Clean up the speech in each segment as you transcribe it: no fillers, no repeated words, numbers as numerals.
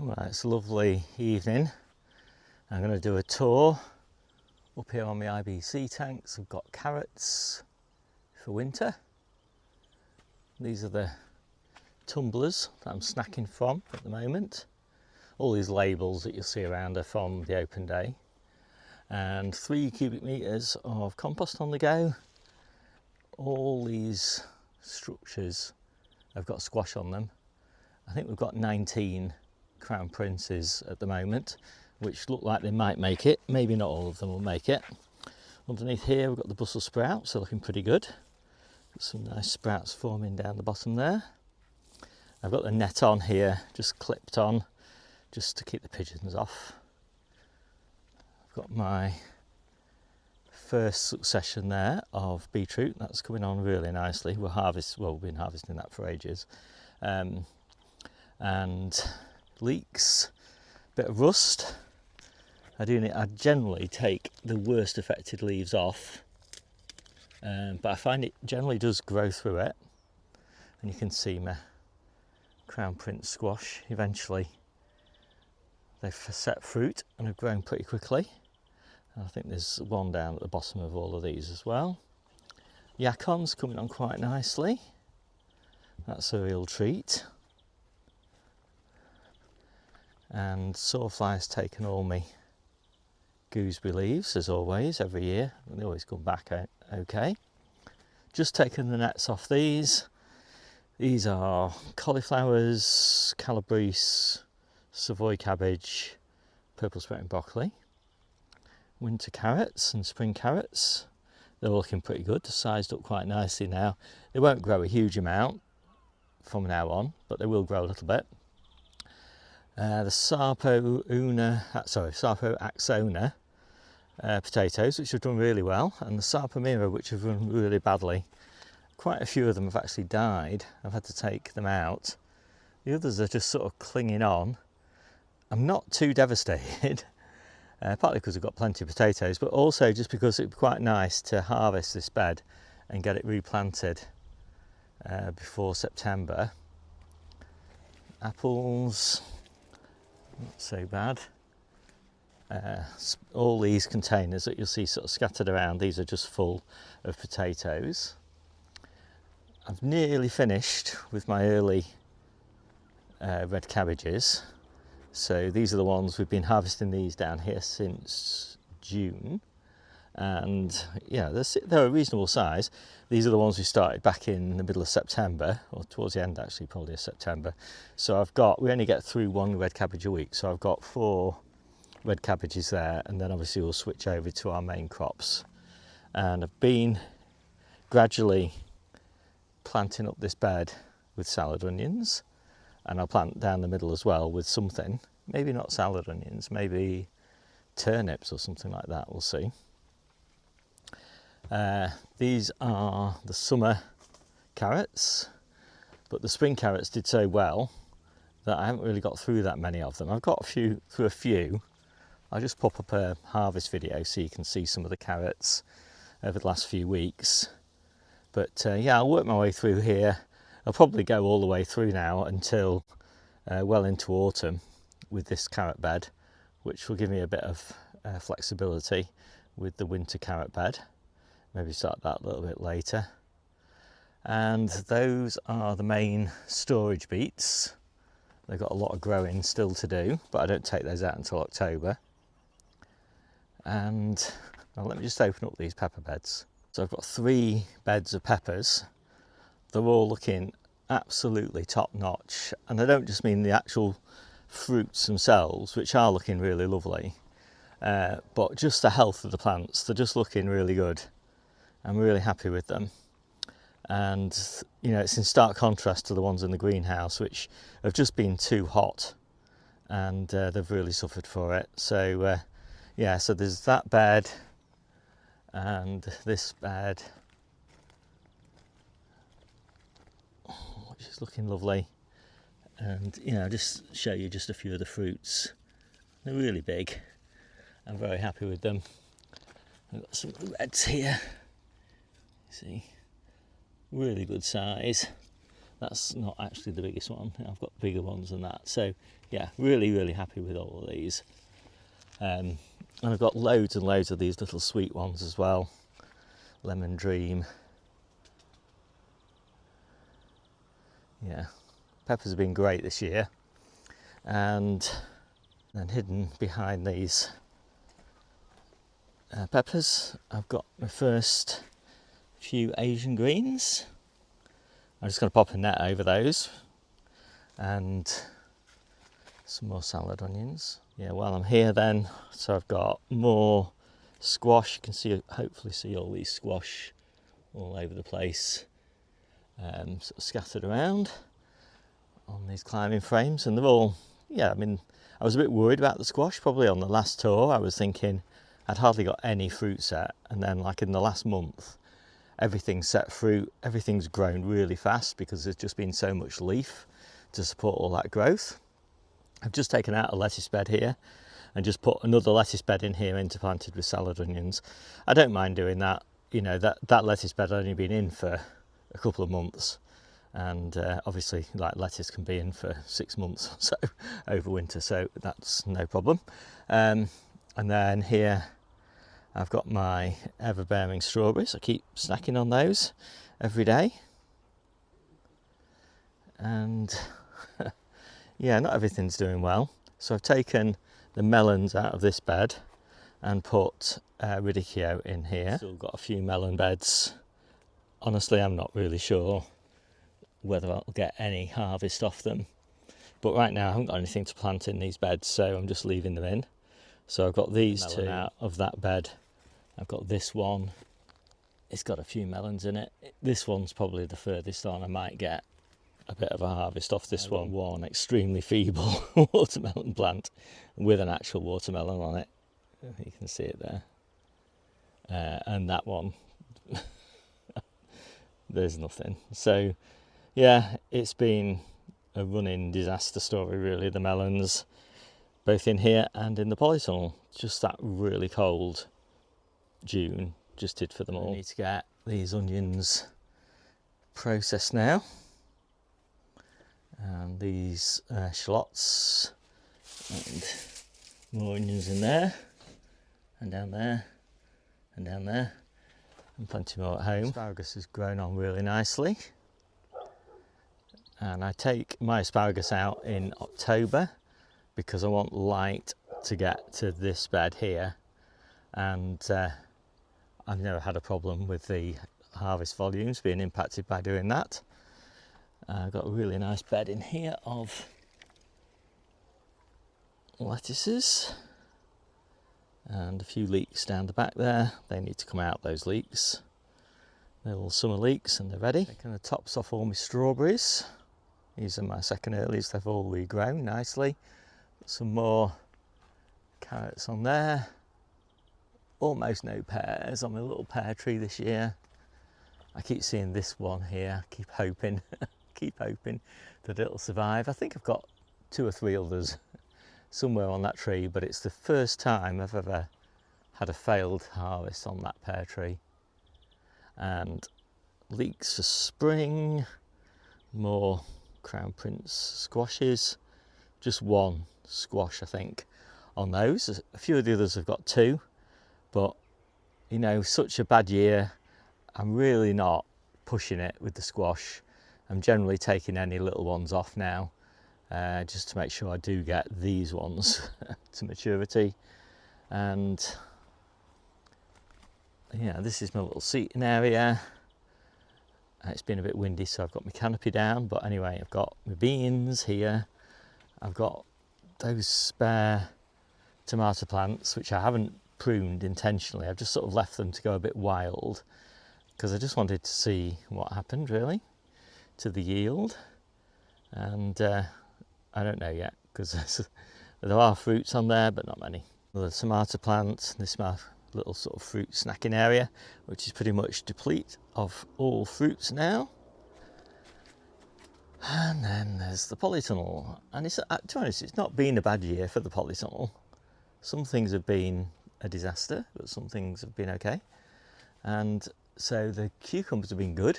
Right, it's a lovely evening. I'm going to do a tour up here on my IBC tanks. I've got carrots for winter. These are the tumblers that I'm snacking from at the moment. All these labels that you'll see around are from the open day. And 3 cubic metres of compost on the go. All these structures have got squash on them. I think we've got 19 crown princes at the moment, which look like they might make it. Maybe not all of them will make it. Underneath here we've got the Brussels sprouts, they're looking pretty good. Got some nice sprouts forming down the bottom there. I've got the net on here, just clipped on, just to keep the pigeons off. I've got my first succession there of beetroot, that's coming on really nicely. We've been harvesting that for ages. And leeks, bit of rust. I generally take the worst affected leaves off, but I find it generally does grow through it. And you can see my crown prince squash, eventually they've set fruit and have grown pretty quickly. And I think there's one down at the bottom of all of these as well. Yakon's coming on quite nicely. That's a real treat. And sawfly's taken all my gooseberry leaves, as always, every year. They always come back okay. Just taken the nets off these. These are cauliflowers, calabrese, Savoy cabbage, purple sprouting broccoli, winter carrots and spring carrots. They're looking pretty good, they're sized up quite nicely now. They won't grow a huge amount from now on, but they will grow a little bit. The Sarpo Axona potatoes, which have done really well, and the Sarpomira, which have run really badly. Quite a few of them have actually died. I've had to take them out. The others are just sort of clinging on. I'm not too devastated, partly because I've got plenty of potatoes, but also just because it'd be quite nice to harvest this bed and get it replanted before September. Apples, not so bad. All these containers that you'll see sort of scattered around, these are just full of potatoes. I've nearly finished with my early red cabbages. So these are the ones we've been harvesting these down here since June. And yeah, they're a reasonable size. These are the ones we started back in the middle of September, or towards the end actually, probably of September. So we only get through 1 red cabbage a week, so I've got 4 red cabbages there, and then obviously we'll switch over to our main crops. And I've been gradually planting up this bed with salad onions, and I'll plant down the middle as well with something, maybe not salad onions, maybe turnips or something like that, we'll see. These are the summer carrots, but the spring carrots did so well that I haven't really got through that many of them. I've got through a few. I'll just pop up a harvest video so you can see some of the carrots over the last few weeks. But yeah, I'll work my way through here. I'll probably go all the way through now until well into autumn with this carrot bed, which will give me a bit of flexibility with the winter carrot bed. Maybe start that a little bit later. And those are the main storage beets. They've got a lot of growing still to do, but I don't take those out until October. And well, let me just open up these pepper beds. So I've got 3 beds of peppers. They're all looking absolutely top notch, and I don't just mean the actual fruits themselves, which are looking really lovely, but just the health of the plants. They're just looking really good. I'm really happy with them, and you know, it's in stark contrast to the ones in the greenhouse, which have just been too hot, and they've really suffered for it. So yeah, so there's that bed and this bed, which is looking lovely. And you know, just show you just a few of the fruits. They're really big. I'm very happy with them. I've got some reds here. See, really good size. That's not actually the biggest one. I've got bigger ones than that. So yeah, really happy with all of these. And I've got loads and loads of these little sweet ones as well. Lemon Dream. Yeah, peppers have been great this year. And then hidden behind these peppers, I've got my first few Asian greens. I'm just going to pop a net over those, and some more salad onions. Yeah, while I'm here then, so I've got more squash. You can see, hopefully see all these squash all over the place, sort of scattered around on these climbing frames, and they're all, yeah, I mean, I was a bit worried about the squash probably on the last tour. I was thinking I'd hardly got any fruit set, and then like in the last month, everything's set fruit, everything's grown really fast because there's just been so much leaf to support all that growth. I've just taken out a lettuce bed here and just put another lettuce bed in here interplanted with salad onions. I don't mind doing that. You know, that lettuce bed had only been in for a couple of months, and obviously like lettuce can be in for 6 months or so over winter, so that's no problem. And then here I've got my ever-bearing strawberries. I keep snacking on those every day. And yeah, not everything's doing well. So I've taken the melons out of this bed and put radicchio in here. Still got a few melon beds. Honestly, I'm not really sure whether I'll get any harvest off them. But right now I haven't got anything to plant in these beds, so I'm just leaving them in. So I've got these two out of that bed. I've got this one. It's got a few melons in it. This one's probably the furthest on. I might get a bit of a harvest off this one. One extremely feeble watermelon plant with an actual watermelon on it. You can see it there. And that one, there's nothing. So yeah, it's been a running disaster story really, the melons, both in here and in the polytunnel. Just that really cold June just did for them all. I need to get these onions processed now, and these shallots, and more onions in there, and down there, and down there, and plenty more at home. Asparagus has grown on really nicely, and I take my asparagus out in October because I want light to get to this bed here, and I've never had a problem with the harvest volumes being impacted by doing that. I've got a really nice bed in here of lettuces and a few leeks down the back there. They need to come out, those leeks. They're all summer leeks and they're ready. Taking the tops off all my strawberries. These are my second earlies, they've all regrown nicely. Some more carrots on there. Almost no pears on my little pear tree this year. I keep seeing this one here, keep hoping, that it'll survive. I think I've got 2 or 3 others somewhere on that tree, but it's the first time I've ever had a failed harvest on that pear tree. And leeks for spring, more Crown Prince squashes, just 1 squash I think on those. A few of the others have got 2. But, you know, such a bad year, I'm really not pushing it with the squash. I'm generally taking any little ones off now, just to make sure I do get these ones to maturity. And, yeah, this is my little seating area. It's been a bit windy, so I've got my canopy down. But anyway, I've got my beans here. I've got those spare tomato plants, which I haven't pruned intentionally. I've just sort of left them to go a bit wild because I just wanted to see what happened really to the yield, and I don't know yet because there are fruits on there but not many. The tomato plant, this is my little sort of fruit snacking area, which is pretty much deplete of all fruits now. And then there's the polytunnel, and it's, to be honest, it's not been a bad year for the polytunnel. Some things have been a disaster, but some things have been okay. And so the cucumbers have been good.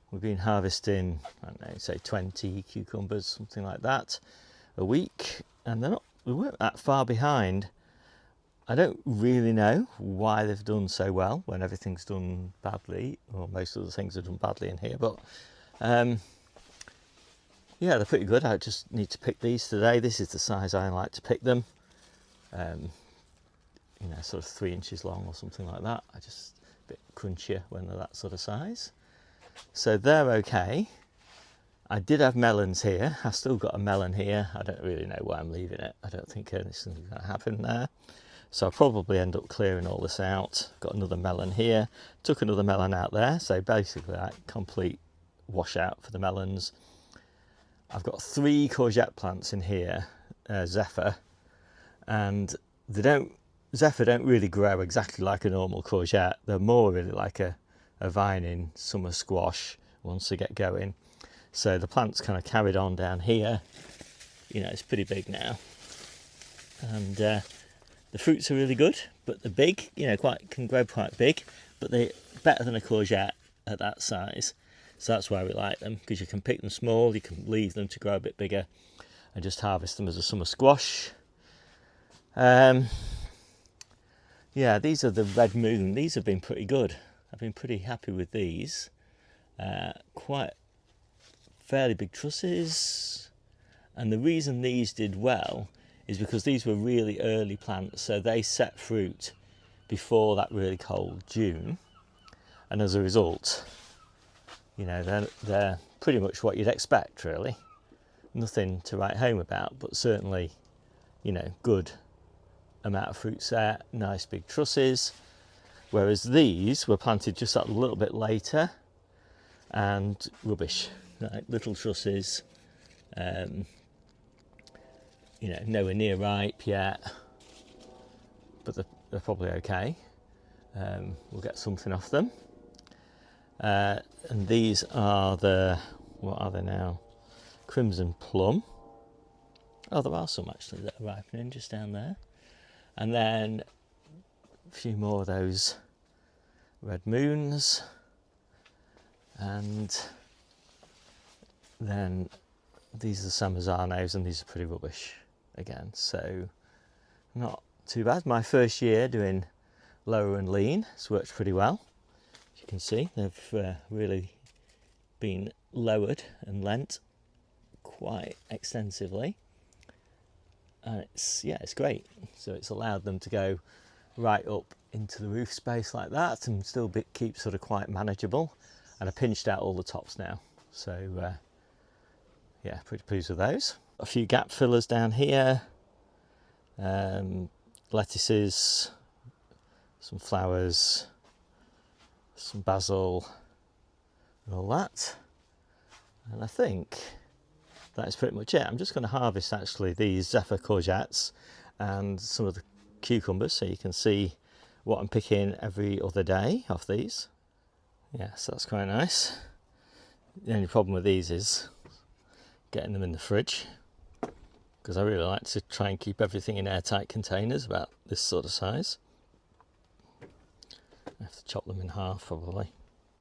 We've been harvesting, I don't know, say 20 cucumbers, something like that. a week, and we weren't that far behind. I don't really know why they've done so well when everything's done badly, or most of the things are done badly in here, but yeah, they're pretty good. I just need to pick these today. This is the size I like to pick them. You know, sort of 3 inches long or something like that. I just a bit crunchier when they're that sort of size. So they're okay. I did have melons here. I've still got a melon here. I don't really know why I'm leaving it. I don't think anything's going to happen there. So I'll probably end up clearing all this out. Got another melon here. Took another melon out there. So basically, like, complete washout for the melons. I've got 3 courgette plants in here, Zephyr, and Zephyr don't really grow exactly like a normal courgette. They're more really like a vine in summer squash once they get going. So the plant's kind of carried on down here. You know, it's pretty big now. And the fruits are really good, but they're big, you know, can grow quite big, but they're better than a courgette at that size. So that's why we like them, because you can pick them small, you can leave them to grow a bit bigger and just harvest them as a summer squash. Yeah, these are the Red Moon. These have been pretty good. I've been pretty happy with these. Quite fairly big trusses. And the reason these did well is because these were really early plants, so they set fruit before that really cold June. And as a result, you know, they're pretty much what you'd expect, really. Nothing to write home about, but certainly, you know, good amount of fruit set, nice big trusses. Whereas these were planted just a little bit later and rubbish, like little trusses, you know, nowhere near ripe yet, but they're probably okay. We'll get something off them. And these are what are they now? Crimson plum. Oh, there are some actually that are ripening just down there. And then a few more of those Red Moons. And then these are the Samazzanos, and these are pretty rubbish again. So not too bad. My first year doing lower and lean, it's worked pretty well. As you can see, they've really been lowered and lent quite extensively, and it's great. So it's allowed them to go right up into the roof space like that and still keep sort of quite manageable. And I pinched out all the tops now, so yeah, pretty pleased with those. A few gap fillers down here, lettuces, some flowers, some basil and all that, and I think that is pretty much it. I'm just going to harvest actually these Zephyr courgettes and some of the cucumbers, so you can see what I'm picking every other day off these. Yeah, so that's quite nice. The only problem with these is getting them in the fridge, because I really like to try and keep everything in airtight containers about this sort of size. I have to chop them in half probably.